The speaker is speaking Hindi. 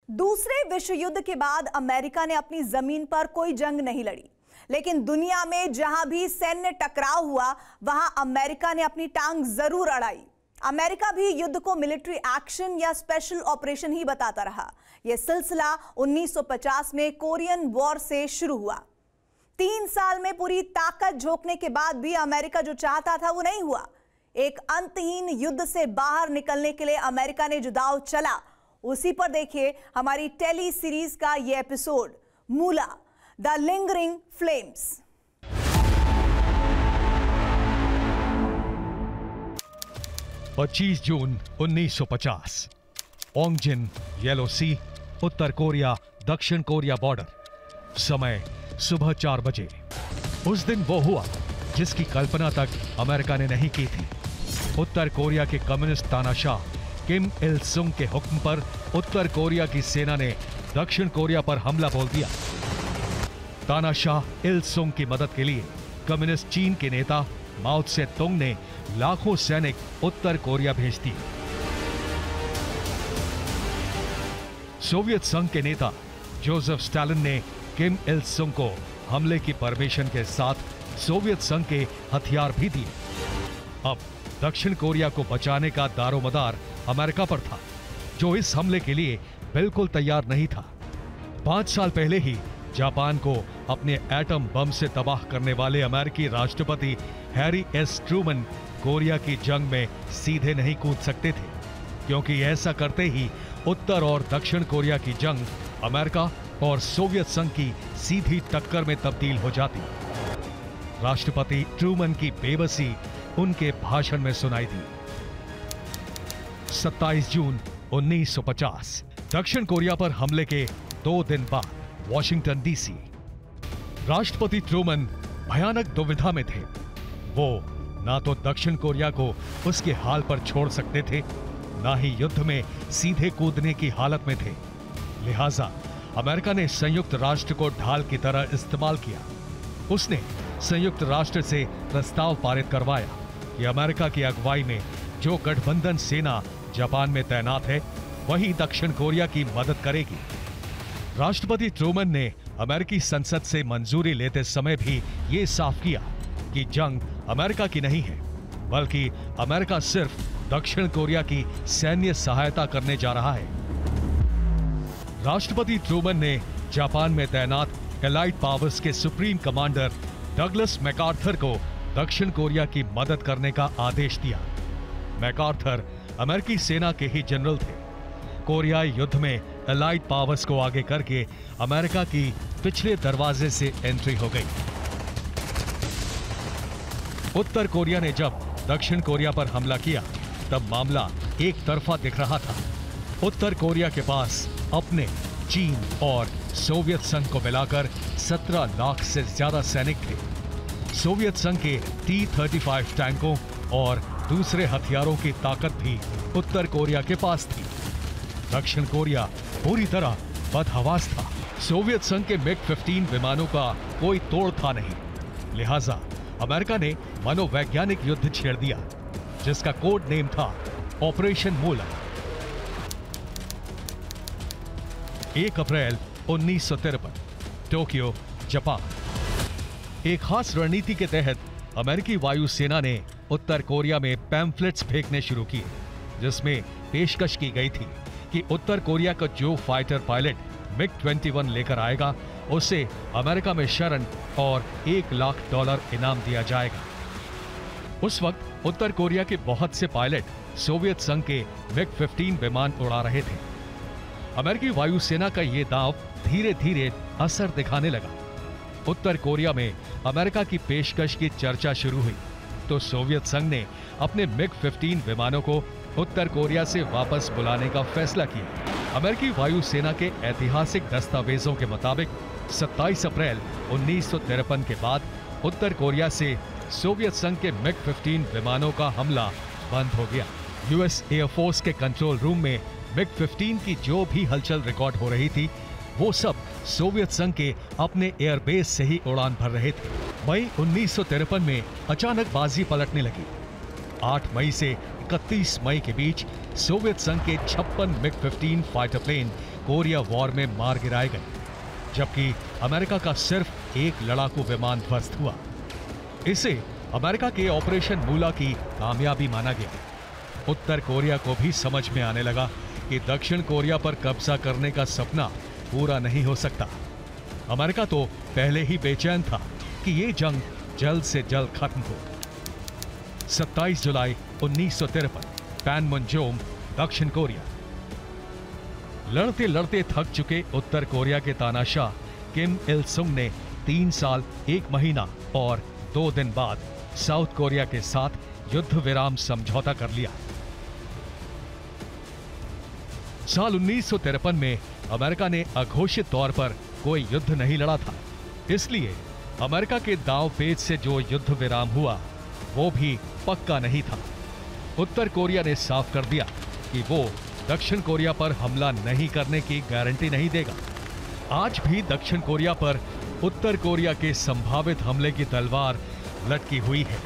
दूसरे विश्व युद्ध के बाद अमेरिका ने अपनी जमीन पर कोई जंग नहीं लड़ी, लेकिन दुनिया में जहां भी सैन्य टकराव हुआ वहां अमेरिका ने अपनी टांग जरूर अड़ाई। अमेरिका भी युद्ध को मिलिट्री एक्शन या स्पेशल ऑपरेशन ही बताता रहा। यह सिलसिला 1950 में कोरियन वॉर से शुरू हुआ। 3 साल में पूरी ताकत झोंकने के बाद भी अमेरिका जो चाहता था वो नहीं हुआ। एक अंतहीन युद्ध से बाहर निकलने के लिए अमेरिका ने जो दांव चला, उसी पर देखिए हमारी टेली सीरीज का यह episode, Mula the lingering flames. पच्चीस जून 1950, ओंगजिन, येलो सी, उत्तर कोरिया दक्षिण कोरिया बॉर्डर। समय सुबह 4 बजे। उस दिन वो हुआ जिसकी कल्पना तक अमेरिका ने नहीं की थी। उत्तर कोरिया के कम्युनिस्ट तानाशाह किम इल सुंग के हुक्म पर उत्तर कोरिया की सेना ने दक्षिण कोरिया पर हमला बोल दिया। तानाशाह इल सुंग की मदद के लिए कम्युनिस्ट चीन के नेता माओ त्से तुंग ने लाखों सैनिक उत्तर कोरिया भेज दिए। सोवियत संघ के नेता जोसेफ स्टालिन ने किम इल सुंग को हमले की परमिशन के साथ सोवियत संघ के हथियार भी दिए। अब दक्षिण कोरिया को बचाने का दारोमदार अमेरिका पर था, जो इस हमले के लिए बिल्कुल तैयार नहीं था। 5 साल पहले ही जापान को अपने एटम बम से तबाह करने वाले अमेरिकी राष्ट्रपति हैरी एस ट्रूमन कोरिया की जंग में सीधे नहीं कूद सकते थे, क्योंकि ऐसा करते ही उत्तर और दक्षिण कोरिया की जंग अमेरिका और सोवियत संघ की सीधी टक्कर में तब्दील हो जाती। राष्ट्रपति ट्रूमन की बेबसी उनके भाषण में सुनाई दी। 27 जून 1950, दक्षिण कोरिया पर हमले के 2 दिन बाद वॉशिंगटन डीसी। राष्ट्रपति ट्रूमन भयानक दुविधा में थे। वो ना तो दक्षिण कोरिया को उसके हाल पर छोड़ सकते थे, ना ही युद्ध में सीधे कूदने की हालत में थे। लिहाजा अमेरिका ने संयुक्त राष्ट्र को ढाल की तरह इस्तेमाल किया। उसने संयुक्त राष्ट्र से प्रस्ताव पारित करवाया कि अमेरिका की अगुवाई में जो गठबंधन सेना जापान में तैनात है, वही दक्षिण कोरिया की मदद करेगी। राष्ट्रपति ट्रूमन ने अमेरिकी संसद से मंजूरी लेते समय भी ये साफ किया कि जंग अमेरिका की नहीं है, बल्कि अमेरिका सिर्फ दक्षिण कोरिया की सैन्य सहायता करने जा रहा है। राष्ट्रपति ट्रूमन ने जापान में तैनात एलाइड पावर्स के सुप्रीम कमांडर डगलस मैकार्थर को दक्षिण कोरिया की मदद करने का आदेश दिया। मैकार्थर अमेरिकी सेना के ही जनरल थे। कोरियाई युद्ध में एलाइड पावर्स को आगे करके अमेरिका की पिछले दरवाजे से एंट्री हो गई। उत्तर कोरिया ने जब दक्षिण कोरिया पर हमला किया, तब मामला एक तरफा दिख रहा था। उत्तर कोरिया के पास अपने, चीन और सोवियत संघ को मिलाकर 17 लाख से ज्यादा सैनिक थे। सोवियत संघ के T-35 टैंकों और दूसरे हथियारों की ताकत भी उत्तर कोरिया के पास थी। दक्षिण कोरिया पूरी तरह बदहवास था। सोवियत संघ के MiG-15 विमानों का कोई तोड़ था नहीं। लिहाजा अमेरिका ने मनोवैज्ञानिक युद्ध छेड़ दिया, जिसका कोड नेम था ऑपरेशन मूला। 1 अप्रैल 1953, टोक्यो, जापान। एक खास रणनीति के तहत अमेरिकी वायुसेना ने उत्तर कोरिया में पैम्फलेट्स फेंकने शुरू किए, जिसमें पेशकश की गई थी कि उत्तर कोरिया का जो फाइटर पायलट MiG-21 लेकर आएगा, उसे अमेरिका में शरण और $1 लाख इनाम दिया जाएगा। उस वक्त उत्तर कोरिया के बहुत से पायलट सोवियत संघ के MiG-15 विमान उड़ा रहे थे। अमेरिकी वायुसेना का यह दांव धीरे धीरे असर दिखाने लगा। उत्तर कोरिया में अमेरिका की पेशकश की चर्चा शुरू हुई, तो सोवियत संघ ने अपने MiG-15 विमानों को उत्तर कोरिया से वापस बुलाने का फैसला किया। अमेरिकी वायुसेना के ऐतिहासिक दस्तावेजों के मुताबिक 27 अप्रैल 1953 के बाद उत्तर कोरिया से सोवियत संघ के MiG-15 विमानों का हमला बंद हो गया। यूएस एयरफोर्स के कंट्रोल रूम में MiG-15 की जो भी हलचल रिकॉर्ड हो रही थी, वो सब सोवियत संघ के अपने एयरबेस से ही उड़ान भर रहे थे। मई 1953 में अचानक बाजी पलटने लगी। 8 मई से 31 मई के बीच सोवियत संघ के 56 MiG-15 fighter plane Korea war में मार गिराए गए, जबकि अमेरिका का सिर्फ एक लड़ाकू विमान ध्वस्त हुआ। इसे अमेरिका के ऑपरेशन मूला की कामयाबी माना गया। उत्तर कोरिया को भी समझ में आने लगा कि दक्षिण कोरिया पर कब्जा करने का सपना पूरा नहीं हो सकता। अमेरिका तो पहले ही बेचैन था कि ये जंग जल्द से जल्द खत्म हो। 27 जुलाई 1953, पैनमुंजोम, दक्षिण कोरिया। लड़ते लड़ते थक चुके उत्तर कोरिया के तानाशाह किम इल सुंग ने 3 साल 1 महीना और 2 दिन बाद साउथ कोरिया के साथ युद्ध विराम समझौता कर लिया। साल 1953 में अमेरिका ने अघोषित तौर पर कोई युद्ध नहीं लड़ा था, इसलिए अमेरिका के दांव पेच से जो युद्ध विराम हुआ वो भी पक्का नहीं था। उत्तर कोरिया ने साफ कर दिया कि वो दक्षिण कोरिया पर हमला नहीं करने की गारंटी नहीं देगा। आज भी दक्षिण कोरिया पर उत्तर कोरिया के संभावित हमले की तलवार लटकी हुई है।